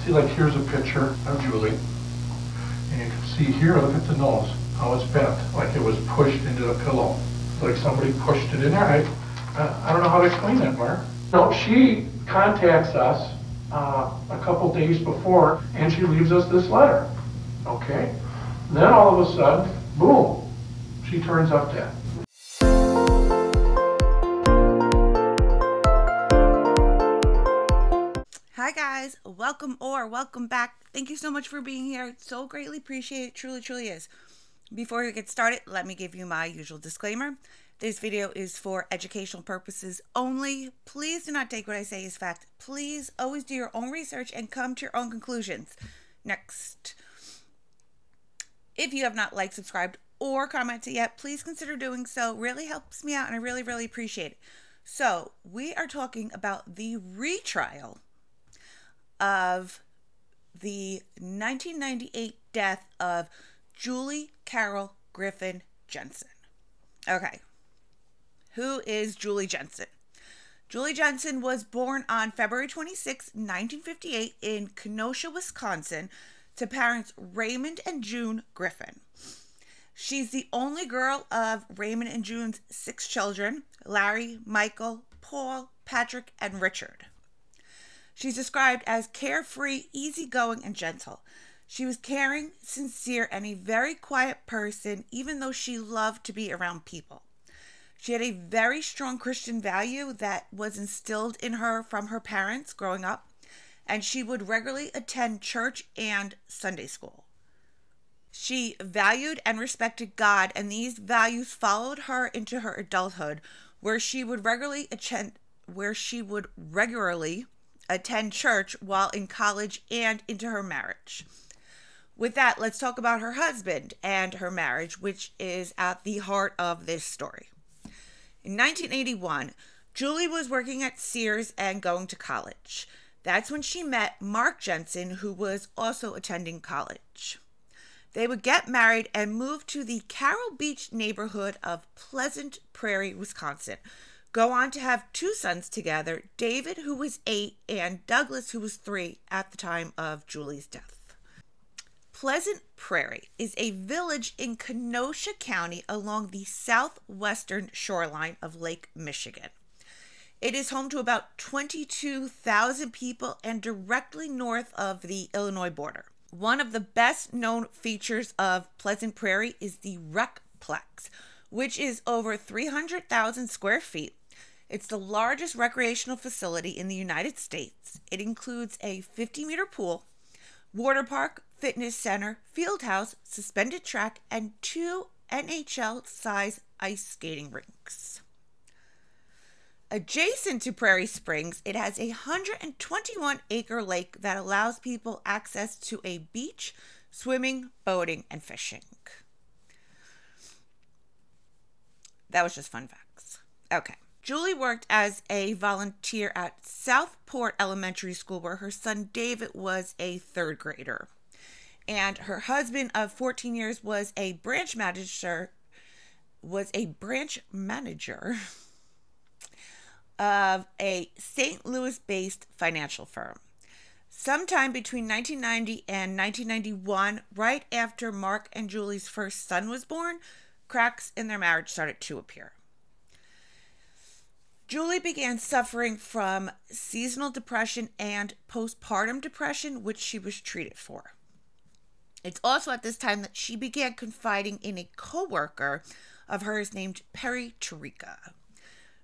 See, like here's a picture of Julie, and you can see here, look at the nose, how it's bent, like it was pushed into the pillow. Like somebody pushed it in there. I don't know how to explain that, Mark. No, she contacts us a couple days before, and she leaves us this letter. Okay? And then all of a sudden, boom, she turns up dead. Hi guys, welcome or welcome back. Thank you so much for being here. It's so greatly appreciated. It truly, truly is. Before we get started, let me give you my usual disclaimer. This video is for educational purposes only. Please do not take what I say as fact. Please always do your own research and come to your own conclusions. Next. If you have not liked, subscribed, or commented yet, please consider doing so. It really helps me out and I really, really appreciate it. So, we are talking about the retrial of the 1998 death of Julie Carol Griffin Jensen. Okay. Who is Julie Jensen? Julie Jensen was born on February 26, 1958 in Kenosha, Wisconsin, to parents Raymond and June Griffin. She's the only girl of Raymond and June's 6 children: Larry, Michael, Paul, Patrick, and Richard. She's described as carefree, easygoing, and gentle. She was caring, sincere, and a very quiet person, even though she loved to be around people. She had a very strong Christian value that was instilled in her from her parents growing up, and she would regularly attend church and Sunday school. She valued and respected God, and these values followed her into her adulthood, where she would regularly attend church while in college and into her marriage. With that, let's talk about her husband and her marriage, which is at the heart of this story. In 1981, Julie was working at Sears and going to college. That's when she met Mark Jensen, who was also attending college. They would get married and move to the Carroll Beach neighborhood of Pleasant Prairie, Wisconsin. Go on to have 2 sons together, David, who was 8, and Douglas, who was 3 at the time of Julie's death. Pleasant Prairie is a village in Kenosha County along the southwestern shoreline of Lake Michigan. It is home to about 22,000 people and directly north of the Illinois border. One of the best known features of Pleasant Prairie is the Recplex, which is over 300,000 square feet. It's the largest recreational facility in the United States. It includes a 50-meter pool, water park, fitness center, field house, suspended track, and 2 NHL-size ice skating rinks. Adjacent to Prairie Springs, it has a 121-acre lake that allows people access to a beach, swimming, boating, and fishing. That was just fun facts. Okay. Julie worked as a volunteer at Southport Elementary School, where her son David was a 3rd grader. And her husband of 14 years was a branch manager of a St. Louis-based financial firm. Sometime between 1990 and 1991, right after Mark and Julie's first son was born, cracks in their marriage started to appear. Julie began suffering from seasonal depression and postpartum depression, which she was treated for. It's also at this time that she began confiding in a co-worker of hers named Perry Tarica.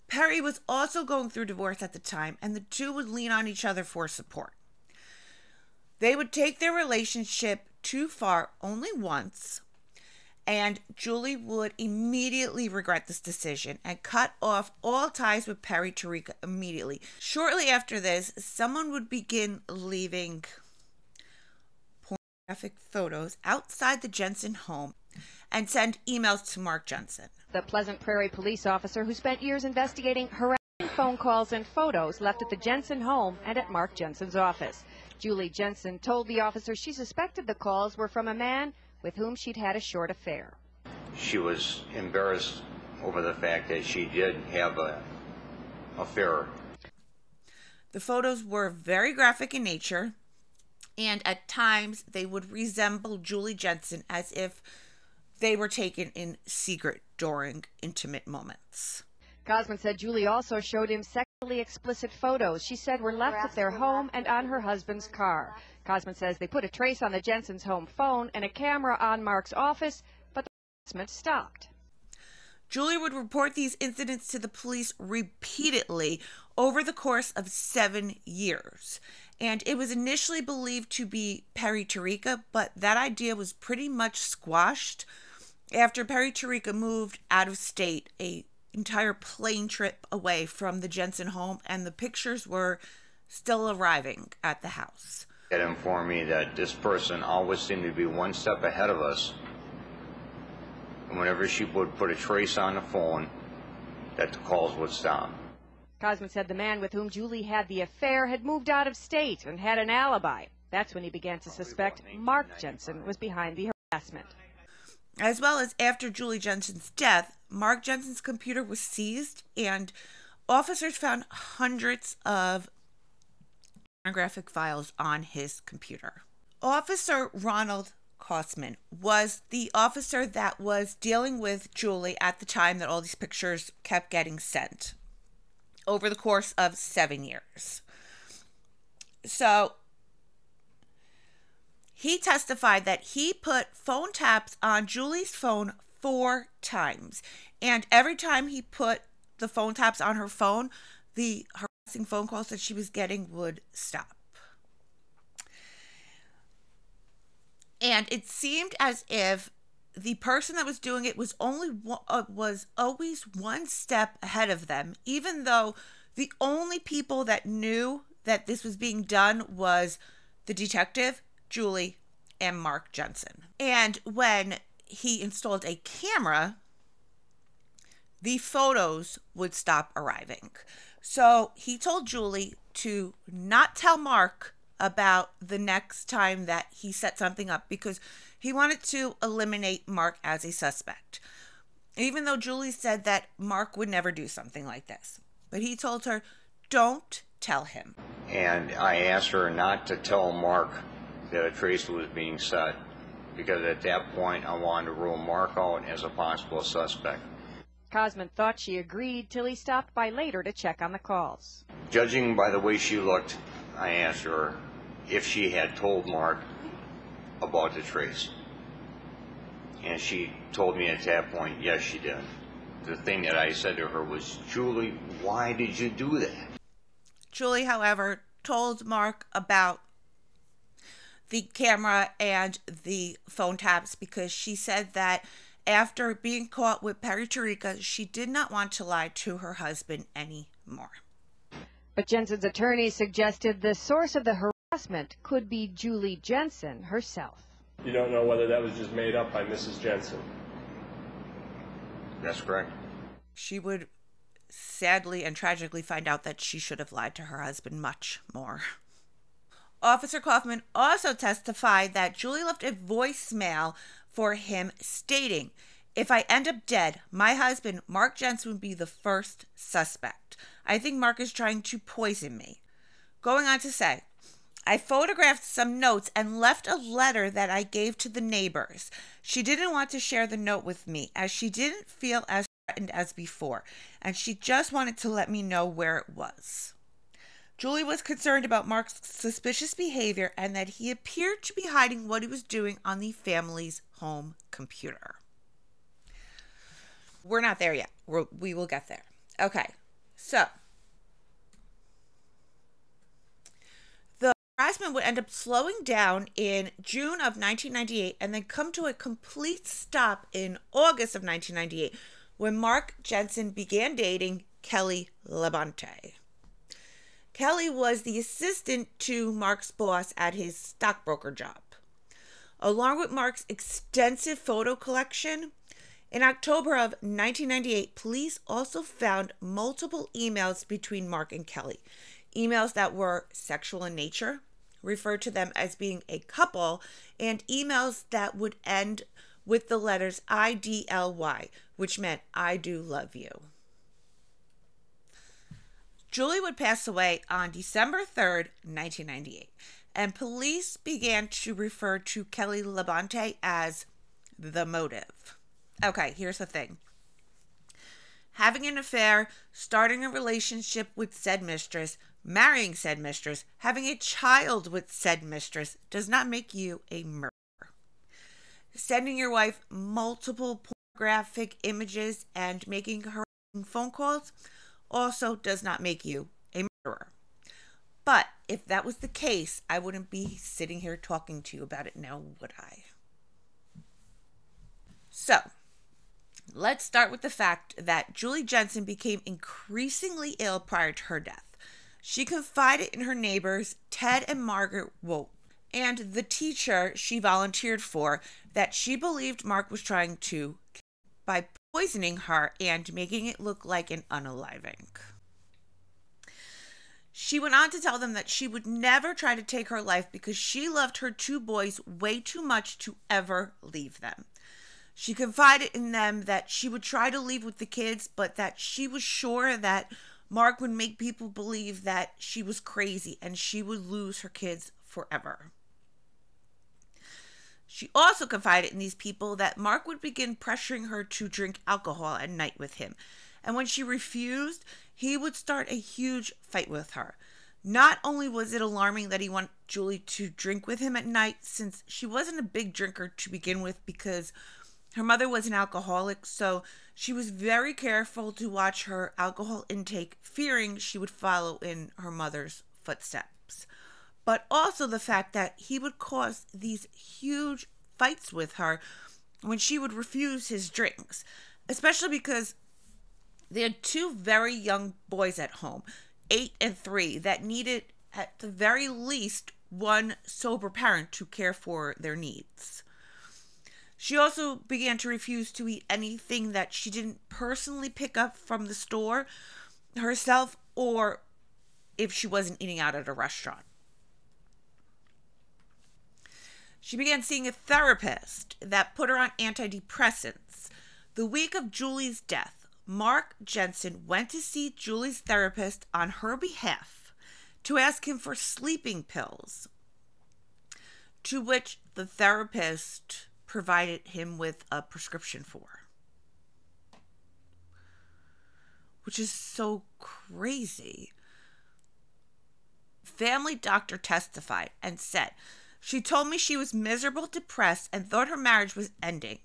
Perry was also going through divorce at the time, and the two would lean on each other for support. They would take their relationship too far only once, and Julie would immediately regret this decision and cut off all ties with Perry Tarica immediately. Shortly after this, someone would begin leaving pornographic photos outside the Jensen home and send emails to Mark Jensen. The Pleasant Prairie police officer who spent years investigating harassing phone calls and photos left at the Jensen home and at Mark Jensen's office. Julie Jensen told the officer she suspected the calls were from a man with whom she'd had a short affair. She was embarrassed over the fact that she did have an affair. The photos were very graphic in nature, and at times they would resemble Julie Jensen as if they were taken in secret during intimate moments. Cosman said Julie also showed him sexually explicit photos she said were left at their home and on her husband's car. Cosman says they put a trace on the Jensens' home phone and a camera on Mark's office, but the harassment stopped. Julie would report these incidents to the police repeatedly over the course of 7 years. And it was initially believed to be Perry Tarica, but that idea was pretty much squashed after Perry Tarica moved out of state, an entire plane trip away from the Jensen home, and the pictures were still arriving at the house. It informed me that this person always seemed to be one step ahead of us. And whenever she would put a trace on the phone, that the calls would stop. Cosman said the man with whom Julie had the affair had moved out of state and had an alibi. That's when he began to suspect Mark Jensen was behind the harassment. As well as after Julie Jensen's death, Mark Jensen's computer was seized and officers found hundreds of pornographic files on his computer. Officer Ronald Cosman was the officer that was dealing with Julie at the time that all these pictures kept getting sent over the course of 7 years. So he testified that he put phone taps on Julie's phone 4 times. And every time he put the phone taps on her phone, the harassing phone calls that she was getting would stop. And it seemed as if the person that was doing it was always one step ahead of them, even though the only people that knew that this was being done was the detective, Julie, and Mark Jensen. And when he installed a camera, the photos would stop arriving. So he told Julie to not tell Mark about the next time that he set something up because he wanted to eliminate Mark as a suspect. Even though Julie said that Mark would never do something like this. But he told her, don't tell him. And I asked her not to tell Mark that a trace was being set, because at that point I wanted to rule Mark out as a possible suspect. Cosman thought she agreed till he stopped by later to check on the calls. Judging by the way she looked, I asked her if she had told Mark about the trace. And she told me at that point, yes, she did. The thing that I said to her was, Julie, why did you do that? Julie, however, told Mark about the camera and the phone taps because she said that after being caught with Perry Tarica, she did not want to lie to her husband anymore. But Jensen's attorney suggested the source of the harassment could be Julie Jensen herself. You don't know whether that was just made up by Mrs. Jensen? That's correct. She would sadly and tragically find out that she should have lied to her husband much more. Officer Kaufman also testified that Julie left a voicemail for him stating, if I end up dead, my husband, Mark Jensen, would be the first suspect. I think Mark is trying to poison me. Going on to say, I photographed some notes and left a letter that I gave to the neighbors. She didn't want to share the note with me as she didn't feel as threatened as before, and she just wanted to let me know where it was. Julie was concerned about Mark's suspicious behavior and that he appeared to be hiding what he was doing on the family's home computer. We're not there yet. We will get there. Okay, so the harassment would end up slowing down in June of 1998 and then come to a complete stop in August of 1998 when Mark Jensen began dating Kelly Labonte. Kelly was the assistant to Mark's boss at his stockbroker job. Along with Mark's extensive photo collection, in October of 1998, police also found multiple emails between Mark and Kelly. Emails that were sexual in nature, referred to them as being a couple, and emails that would end with the letters IDLY, which meant I do love you. Julie would pass away on December 3rd, 1998. and police began to refer to Kelly Labonte as the motive. Okay, here's the thing. Having an affair, starting a relationship with said mistress, marrying said mistress, having a child with said mistress does not make you a murderer. Sending your wife multiple pornographic images and making her phone calls also does not make you a murderer. But if that was the case, I wouldn't be sitting here talking to you about it now, would I? So, let's start with the fact that Julie Jensen became increasingly ill prior to her death. She confided in her neighbors, Ted and Margaret Wolt, and the teacher she volunteered for, that she believed Mark was trying to kill her by poisoning her and making it look like an unaliving. She went on to tell them that she would never try to take her life because she loved her two boys way too much to ever leave them. She confided in them that she would try to leave with the kids, but that she was sure that Mark would make people believe that she was crazy and she would lose her kids forever. She also confided in these people that Mark would begin pressuring her to drink alcohol at night with him. And when she refused, he would start a huge fight with her. Not only was it alarming that he wanted Julie to drink with him at night, since she wasn't a big drinker to begin with because her mother was an alcoholic, so she was very careful to watch her alcohol intake, fearing she would follow in her mother's footsteps. But also the fact that he would cause these huge fights with her when she would refuse his drinks, especially because they had two very young boys at home, 8 and 3, that needed at the very least one sober parent to care for their needs. She also began to refuse to eat anything that she didn't personally pick up from the store herself, or if she wasn't eating out at a restaurant. She began seeing a therapist that put her on antidepressants. The week of Julie's death, Mark Jensen went to see Julie's therapist on her behalf to ask him for sleeping pills, to which the therapist provided him with a prescription for. Which is so crazy. Family doctor testified and said, "She told me she was miserable, depressed, and thought her marriage was ending.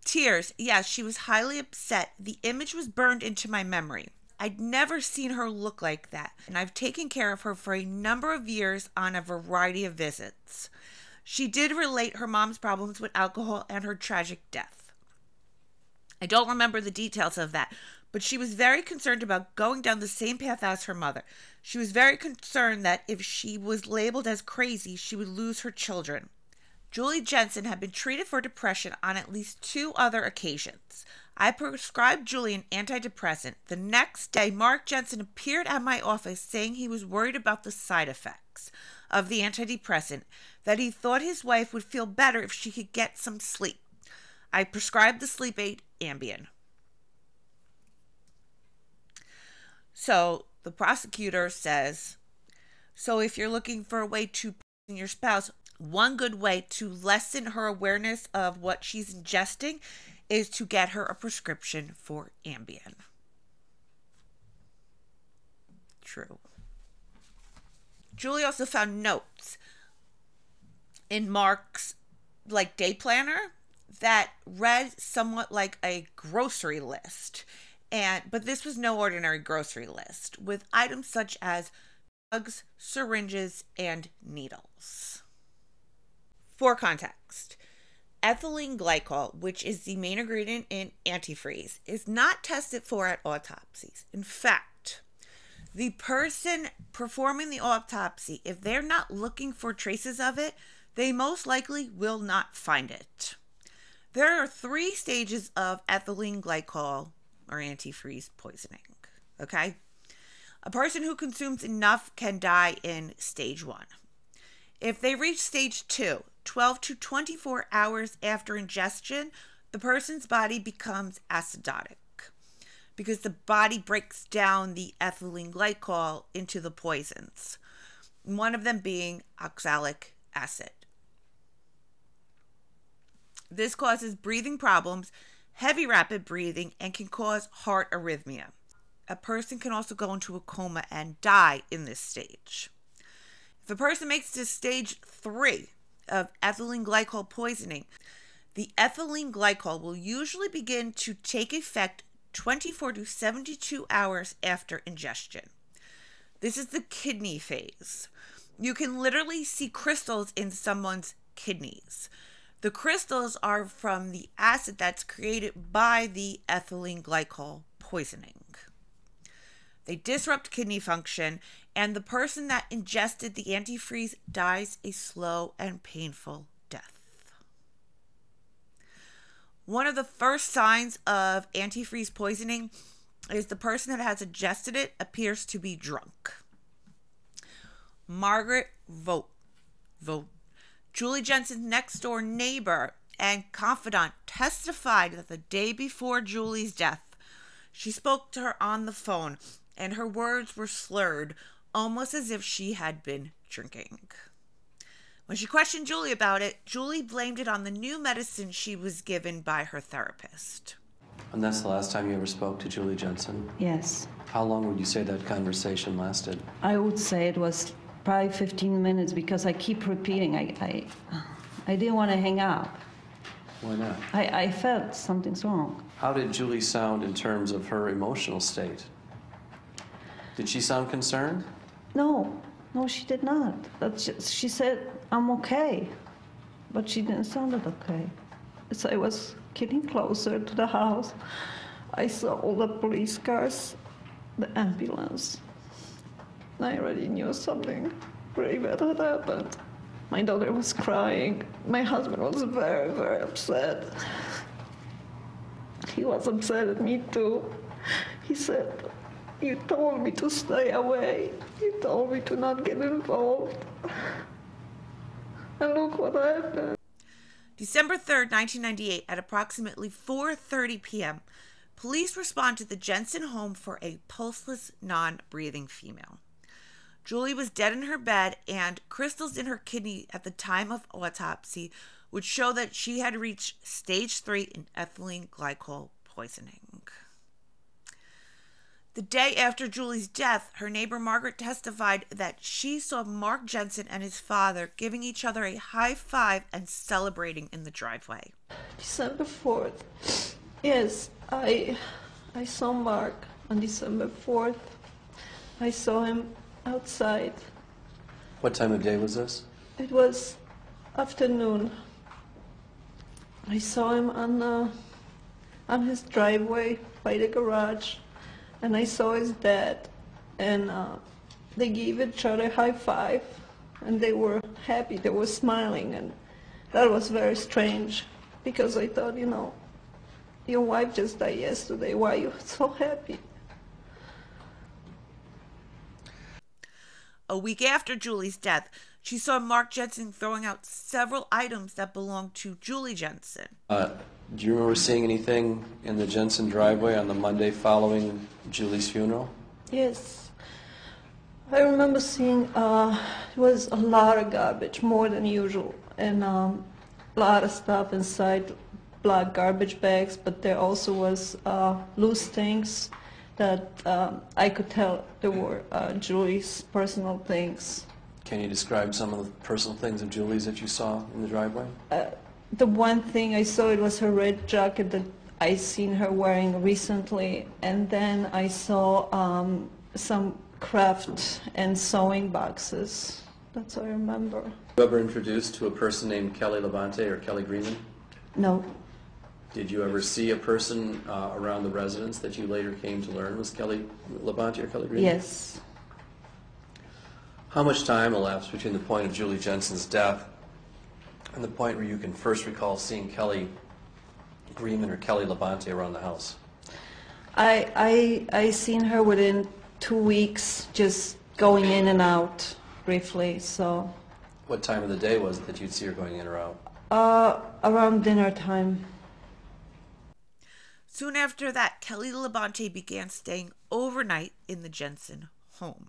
Tears, yes, she was highly upset. The image was burned into my memory. I'd never seen her look like that, and I've taken care of her for a number of years on a variety of visits." She did relate her mom's problems with alcohol and her tragic death. I don't remember the details of that, but she was very concerned about going down the same path as her mother. She was very concerned that if she was labeled as crazy, she would lose her children. Julie Jensen had been treated for depression on at least 2 other occasions. I prescribed Julie an antidepressant. The next day, Mark Jensen appeared at my office saying he was worried about the side effects of the antidepressant, that he thought his wife would feel better if she could get some sleep. I prescribed the sleep aid Ambien. So the prosecutor says, so if you're looking for a way to poison your spouse, one good way to lessen her awareness of what she's ingesting is to get her a prescription for Ambien. True. Julie also found notes in Mark's day planner that read somewhat like a grocery list. But this was no ordinary grocery list, with items such as drugs, syringes, and needles. For context, ethylene glycol, which is the main ingredient in antifreeze, is not tested for at autopsies. In fact, the person performing the autopsy, if they're not looking for traces of it, they most likely will not find it. There are 3 stages of ethylene glycol or antifreeze poisoning, okay? A person who consumes enough can die in stage 1. If they reach stage 2, 12 to 24 hours after ingestion, the person's body becomes acidotic because the body breaks down the ethylene glycol into the poisons. one of them being oxalic acid. This causes breathing problems, heavy rapid breathing, and can cause heart arrhythmia. A person can also go into a coma and die in this stage. If a person makes it to stage 3 of ethylene glycol poisoning, the ethylene glycol will usually begin to take effect 24 to 72 hours after ingestion. This is the kidney phase. You can literally see crystals in someone's kidneys. The crystals are from the acid that's created by the ethylene glycol poisoning. They disrupt kidney function, and the person that ingested the antifreeze dies a slow and painful death. One of the first signs of antifreeze poisoning is the person that has ingested it appears to be drunk. Margaret Vogt, Julie Jensen's next door neighbor and confidant, testified that the day before Julie's death, she spoke to her on the phone, and her words were slurred, almost as if she had been drinking. When she questioned Julie about it, Julie blamed it on the new medicine she was given by her therapist. And that's the last time you ever spoke to Julie Jensen? Yes. How long would you say that conversation lasted? I would say it was probably 15 minutes because I keep repeating. I didn't want to hang up. Why not? I felt something's wrong. How did Julie sound in terms of her emotional state? Did she sound concerned? No, she did not. She said, I'm okay. But she didn't sound okay. As I was getting closer to the house, I saw all the police cars, the ambulance. I already knew something very bad had happened. My daughter was crying. My husband was very, very upset. He was upset at me too. He said, you told me to stay away. You told me to not get involved. And look what happened. December 3rd, 1998, at approximately 4:30 p.m., police respond to the Jensen home for a pulseless, non-breathing female. Julie was dead in her bed, and crystals in her kidney at the time of autopsy would show that she had reached stage 3 in ethylene glycol poisoning. The day after Julie's death, her neighbor Margaret testified that she saw Mark Jensen and his father giving each other a high five and celebrating in the driveway. December 4th. Yes, I saw Mark on December 4th. I saw him outside. What time of day was this? It was afternoon. I saw him on his driveway by the garage, and I saw his dad, and they gave each other a high five, and they were happy, they were smiling, and that was very strange, because I thought, your wife just died yesterday, why are you so happy? A week after Julie's death, she saw Mark Jensen throwing out several items that belonged to Julie Jensen. Do you remember seeing anything in the Jensen driveway on the Monday following Julie's funeral? Yes. I remember seeing it was a lot of garbage, more than usual, and a lot of stuff inside black garbage bags, but there also was loose things that I could tell they were Julie's personal things. Can you describe some of the personal things of Julie's that you saw in the driveway? The one thing I saw, it was her red jacket that I seen her wearing recently, and then I saw some craft and sewing boxes. That's what I remember. Were you ever introduced to a person named Kelly Labonte or Kelly Greenman? No. Did you ever see a person around the residence that you later came to learn was Kelly Labonte or Kelly Greenman? Yes. How much time elapsed between the point of Julie Jensen's death and the point where you can first recall seeing Kelly Greenman or Kelly Labonte around the house? I seen her within 2 weeks, just going in and out briefly. So. What time of the day was it that you'd see her going in or out? Around dinner time. Soon after that, Kelly Labonte began staying overnight in the Jensen home.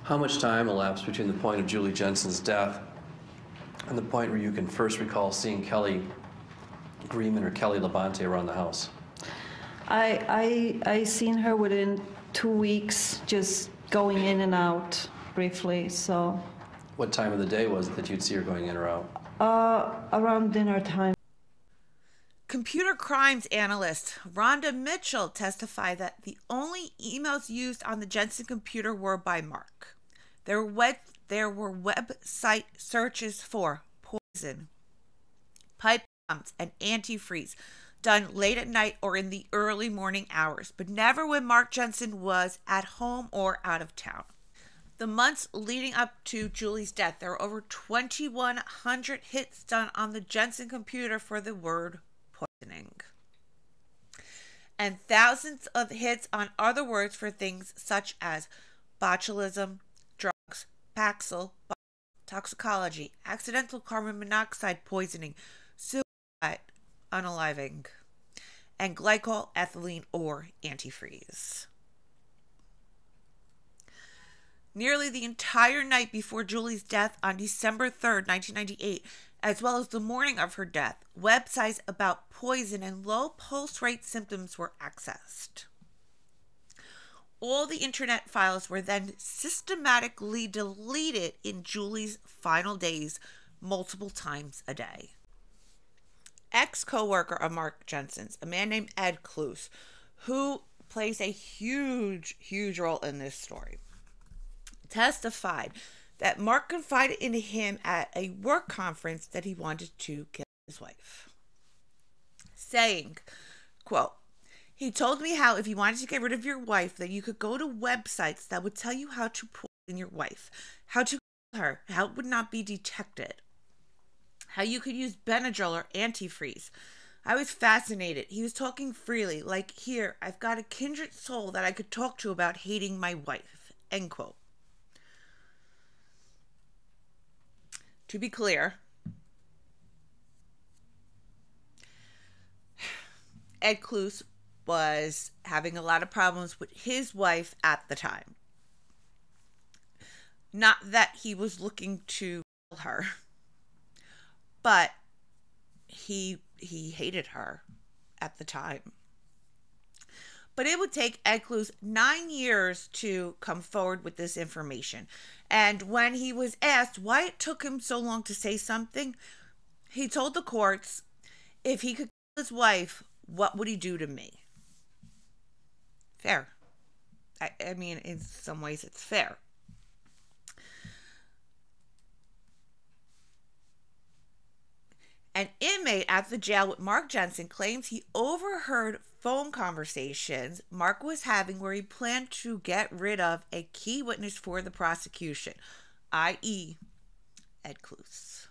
How much time elapsed between the point of Julie Jensen's death and the point where you can first recall seeing Kelly Greeman or Kelly Labonte around the house? I seen her within 2 weeks, just going in and out briefly, so. What time of the day was it that you'd see her going in or out? Around dinner time. Computer crimes analyst Rhonda Mitchell testified that the only emails used on the Jensen computer were by Mark. There were website searches for poison, pipe bombs, and antifreeze done late at night or in the early morning hours, but never when Mark Jensen was at home or out of town. The months leading up to Julie's death, there were over 2,100 hits done on the Jensen computer for the word poisoning, and thousands of hits on other words for things such as botulism, drugs, Paxil, toxicology, accidental carbon monoxide poisoning, suicide, unaliving, and glycol, ethylene, or antifreeze. Nearly the entire night before Julie's death on December 3rd, 1998, as well as the morning of her death, websites about poison and low pulse rate symptoms were accessed. All the internet files were then systematically deleted in Julie's final days, multiple times a day. Ex-co-worker of Mark Jensen's, a man named Ed Cluse, who plays a huge role in this story, testified that Mark confided in him at a work conference that he wanted to kill his wife, saying, quote, "He told me how if you wanted to get rid of your wife, that you could go to websites that would tell you how to poison your wife, how to kill her, how it would not be detected, how you could use Benadryl or antifreeze. I was fascinated. He was talking freely, like, here, I've got a kindred soul that I could talk to about hating my wife," end quote. To be clear, Ed Cluse was having a lot of problems with his wife at the time. Not that he was looking to kill her, but he hated her at the time. But it would take Ed Cluse 9 years to come forward with this information. And when he was asked why it took him so long to say something, he told the courts, if he could kill his wife, what would he do to me? Fair. I mean, in some ways it's fair. An inmate at the jail with Mark Jensen claims he overheard phone conversations Mark was having where he planned to get rid of a key witness for the prosecution, i.e. Ed Cluse.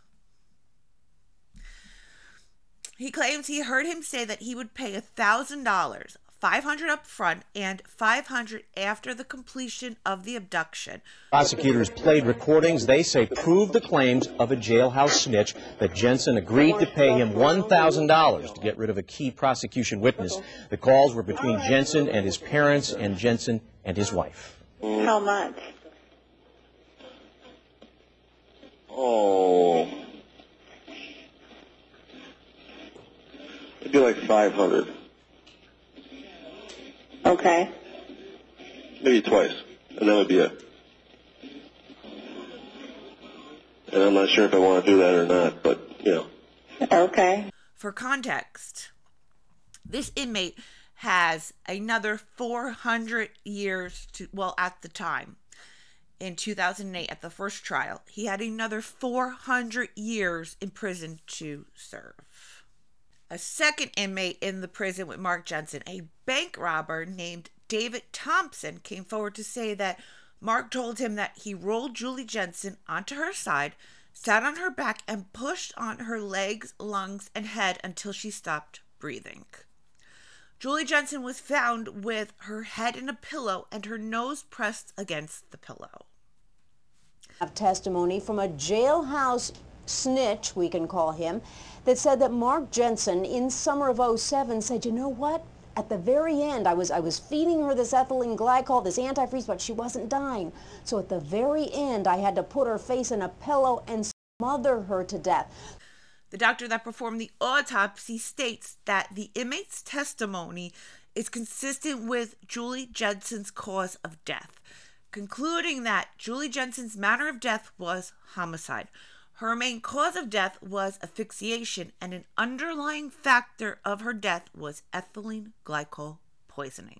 He claims he heard him say that he would pay $1,000, $500 up front and $500 after the completion of the abduction. Prosecutors played recordings they say prove the claims of a jailhouse snitch that Jensen agreed to pay him $1,000 to get rid of a key prosecution witness. The calls were between Jensen and his parents and Jensen and his wife. How much? Oh, it'd be like 500. Okay. Maybe twice, and that would be it. And I'm not sure if I want to do that or not, but, you know. Okay. For context, this inmate has another 400 years to, well, at the time, in 2008, at the first trial, he had another 400 years in prison to serve. A second inmate in the prison with Mark Jensen, a bank robber named David Thompson, came forward to say that Mark told him that he rolled Julie Jensen onto her side, sat on her back, and pushed on her legs, lungs, and head until she stopped breathing. Julie Jensen was found with her head in a pillow and her nose pressed against the pillow. Have testimony from a jailhouse snitch, we can call him, that said that Mark Jensen in summer of '07 said, you know what, At the very end, I was feeding her this ethylene glycol, this antifreeze, but she wasn't dying. So at the very end, I had to put her face in a pillow and smother her to death. The doctor that performed the autopsy states that the inmate's testimony is consistent with Julie Jensen's cause of death, concluding that Julie Jensen's manner of death was homicide. Her main cause of death was asphyxiation, and an underlying factor of her death was ethylene glycol poisoning.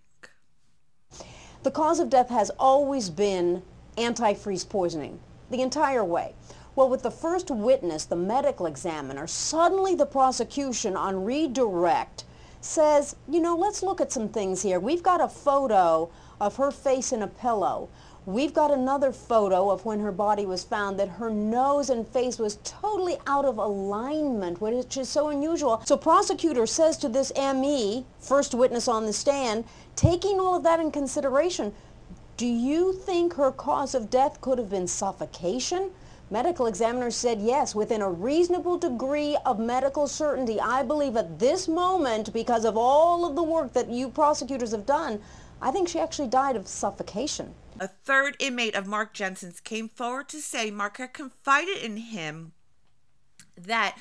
The cause of death has always been antifreeze poisoning, the entire way. Well, with the first witness, the medical examiner, suddenly the prosecution on redirect says, you know, let's look at some things here. We've got a photo of her face in a pillow. We've got another photo of when her body was found that her nose and face was totally out of alignment, which is so unusual. So prosecutor says to this ME, first witness on the stand, taking all of that in consideration, do you think her cause of death could have been suffocation? Medical examiner said yes, within a reasonable degree of medical certainty. I believe at this moment, because of all of the work that you prosecutors have done, I think she actually died of suffocation. A third inmate of Mark Jensen's came forward to say Mark had confided in him that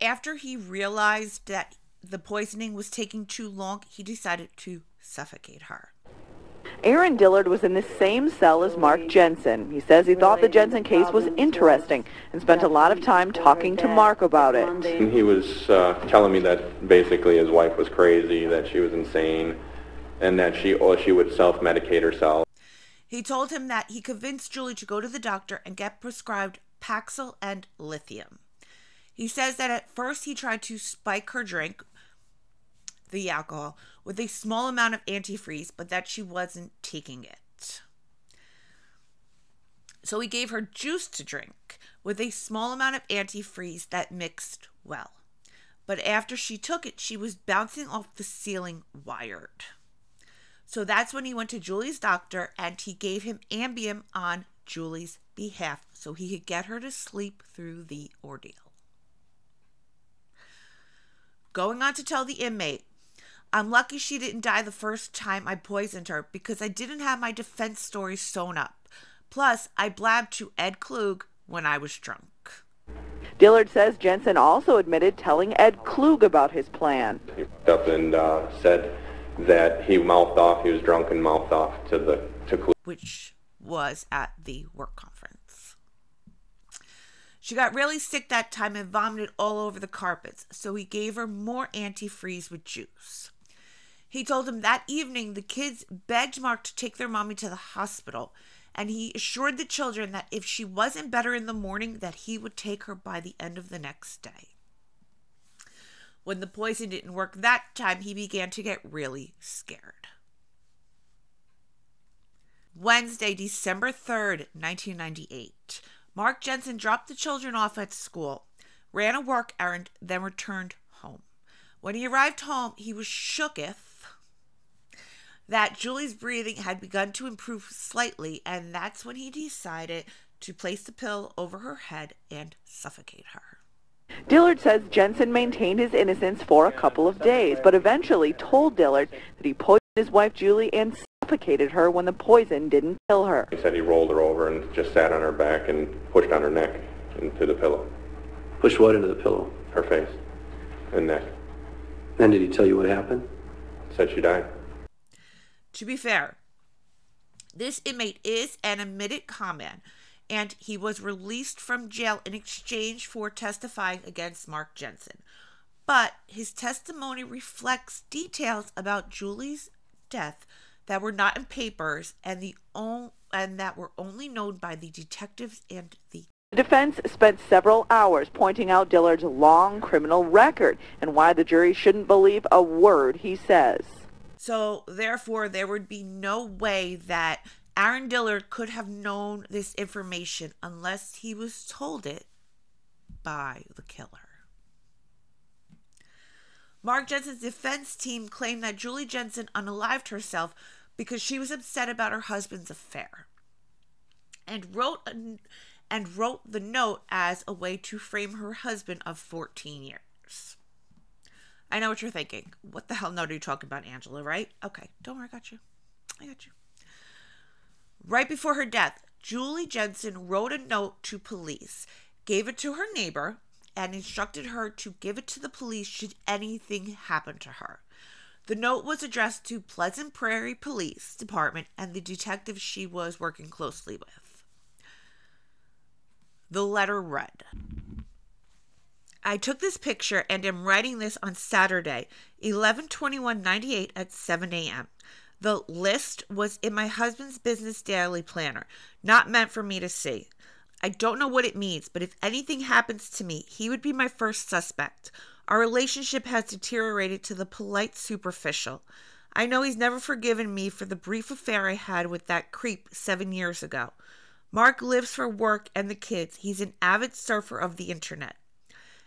after he realized that the poisoning was taking too long, he decided to suffocate her. Aaron Dillard was in the same cell as Mark Jensen. He says he thought the Jensen case was interesting and spent a lot of time talking to Mark about it. He was telling me that basically his wife was crazy, that she was insane, and that she would self-medicate herself. He told him that he convinced Julie to go to the doctor and get prescribed Paxil and lithium. He says that at first he tried to spike her drink, the alcohol, with a small amount of antifreeze, but that she wasn't taking it. So he gave her juice to drink with a small amount of antifreeze that mixed well. But after she took it, she was bouncing off the ceiling wired. So that's when he went to Julie's doctor and he gave him Ambien on Julie's behalf so he could get her to sleep through the ordeal. Going on to tell the inmate, I'm lucky she didn't die the first time I poisoned her because I didn't have my defense story sewn up. Plus, I blabbed to Ed Klug when I was drunk. Dillard says Jensen also admitted telling Ed Klug about his plan. He up and said that he mouthed off, he was drunk and mouthed off to Klug. Which was at the work conference. She got really sick that time and vomited all over the carpets, so he gave her more antifreeze with juice. He told him that evening the kids begged Mark to take their mommy to the hospital, and he assured the children that if she wasn't better in the morning, that he would take her by the end of the next day. When the poison didn't work that time, he began to get really scared. Wednesday, December 3rd, 1998. Mark Jensen dropped the children off at school, ran a work errand, then returned home. When he arrived home, he was shooketh that Julie's breathing had begun to improve slightly, and that's when he decided to place the pill over her head and suffocate her. Dillard says Jensen maintained his innocence for a couple of days, but eventually told Dillard that he poisoned his wife Julie and suffocated her when the poison didn't kill her. He said he rolled her over and just sat on her back and pushed on her neck into the pillow. Pushed what into the pillow? Her face and neck. Then did he tell you what happened? Said she died. To be fair, this inmate is an admitted con-man, and he was released from jail in exchange for testifying against Mark Jensen. But his testimony reflects details about Julie's death that were not in papers and that were only known by the detectives and the... The defense spent several hours pointing out Dillard's long criminal record and why the jury shouldn't believe a word he says. So, therefore, there would be no way that Aaron Dillard could have known this information unless he was told it by the killer. Mark Jensen's defense team claimed that Julie Jensen unalived herself because she was upset about her husband's affair, and wrote the note as a way to frame her husband of 14 years. I know what you're thinking. What the hell note are you talking about, Angela, right? Okay, don't worry, I got you. Right before her death, Julie Jensen wrote a note to police, gave it to her neighbor, and instructed her to give it to the police should anything happen to her. The note was addressed to Pleasant Prairie Police Department and the detective she was working closely with. The letter read, I took this picture and am writing this on Saturday, 11/21/98 at 7 a.m. The list was in my husband's business daily planner, not meant for me to see. I don't know what it means, but if anything happens to me, he would be my first suspect. Our relationship has deteriorated to the polite superficial. I know he's never forgiven me for the brief affair I had with that creep 7 years ago. Mark lives for work and the kids. He's an avid surfer of the internet.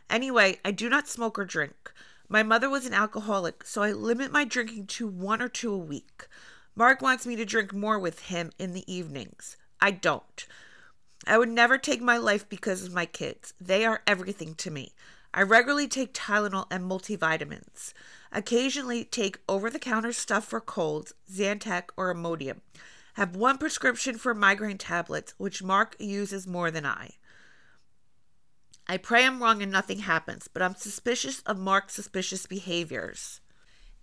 Anyway, I do not smoke or drink. My mother was an alcoholic, so I limit my drinking to 1 or 2 a week. Mark wants me to drink more with him in the evenings. I don't. I would never take my life because of my kids. They are everything to me. I regularly take Tylenol and multivitamins. Occasionally take over-the-counter stuff for colds, Zantac or Imodium. Have 1 prescription for migraine tablets, which Mark uses more than I. I pray I'm wrong and nothing happens, but I'm suspicious of Mark's suspicious behaviors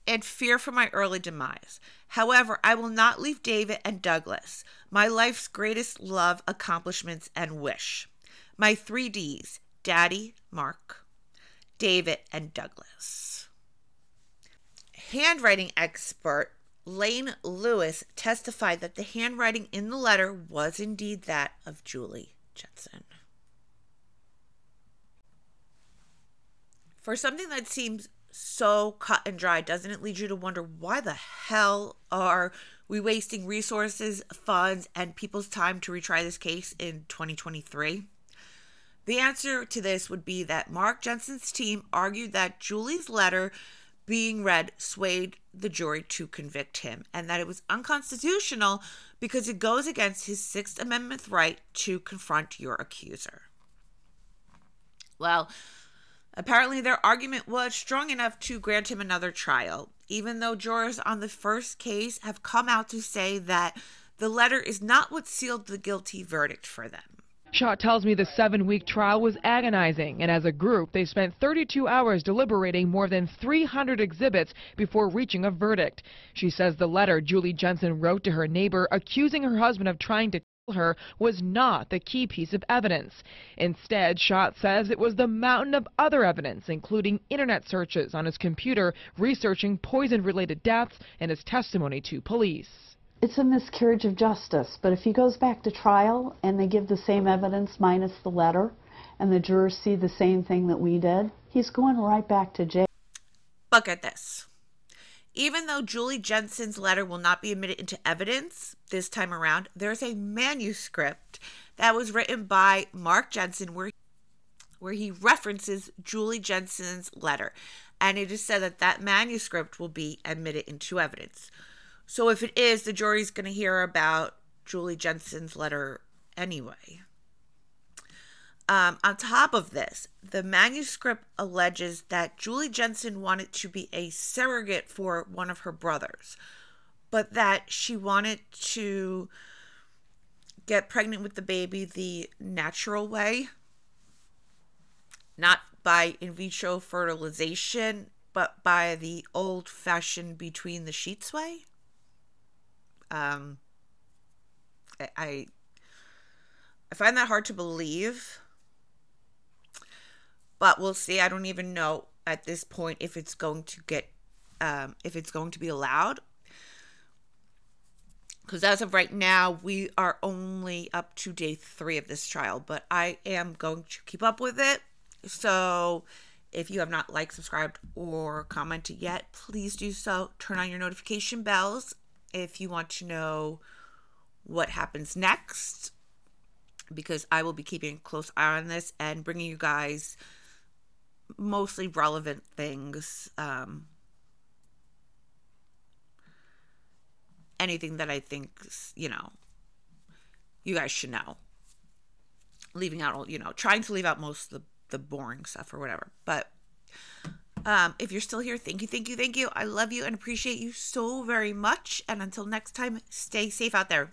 and fear for my early demise. However, I will not leave David and Douglas, my life's greatest love, accomplishments, and wish. My 3 Ds, Daddy, Mark, David, and Douglas. Handwriting expert Lane Lewis testified that the handwriting in the letter was indeed that of Julie Jensen. For something that seems so cut and dry, doesn't it lead you to wonder why the hell are we wasting resources, funds, and people's time to retry this case in 2023? The answer to this would be that Mark Jensen's team argued that Julie's letter being read swayed the jury to convict him, and that it was unconstitutional because it goes against his 6th Amendment right to confront your accuser. Well, apparently their argument was strong enough to grant him another trial, even though jurors on the first case have come out to say that the letter is not what sealed the guilty verdict for them. Shaw tells me the 7-week trial was agonizing, and as a group, they spent 32 hours deliberating more than 300 exhibits before reaching a verdict. She says the letter Julie Jensen wrote to her neighbor accusing her husband of trying to kill her was not the key piece of evidence. Instead, Schott says it was the mountain of other evidence, including internet searches on his computer researching poison-related deaths and his testimony to police. It's a miscarriage of justice, but if he goes back to trial and they give the same evidence minus the letter and the jurors see the same thing that we did, he's going right back to jail. Look at this. Even though Julie Jensen's letter will not be admitted into evidence this time around, there's a manuscript that was written by Mark Jensen where he references Julie Jensen's letter. And it is said that that manuscript will be admitted into evidence. So if it is, the jury's going to hear about Julie Jensen's letter anyway. On top of this, the manuscript alleges that Julie Jensen wanted to be a surrogate for one of her brothers, but that she wanted to get pregnant with the baby the natural way, not by in vitro fertilization, but by the old-fashioned between the sheets way. I find that hard to believe, but we'll see. I don't even know at this point if it's going to get, if it's going to be allowed, because as of right now, we are only up to day 3 of this trial, but I am going to keep up with it. So if you have not liked, subscribed, or commented yet, please do so. Turn on your notification bells if you want to know what happens next, because I will be keeping a close eye on this and bringing you guys mostly relevant things, anything that I think, you know, you guys should know. Leaving out, you know, trying to leave out most of the boring stuff or whatever. But If you're still here, thank you, thank you, thank you. I love you and appreciate you so very much. And until next time, stay safe out there.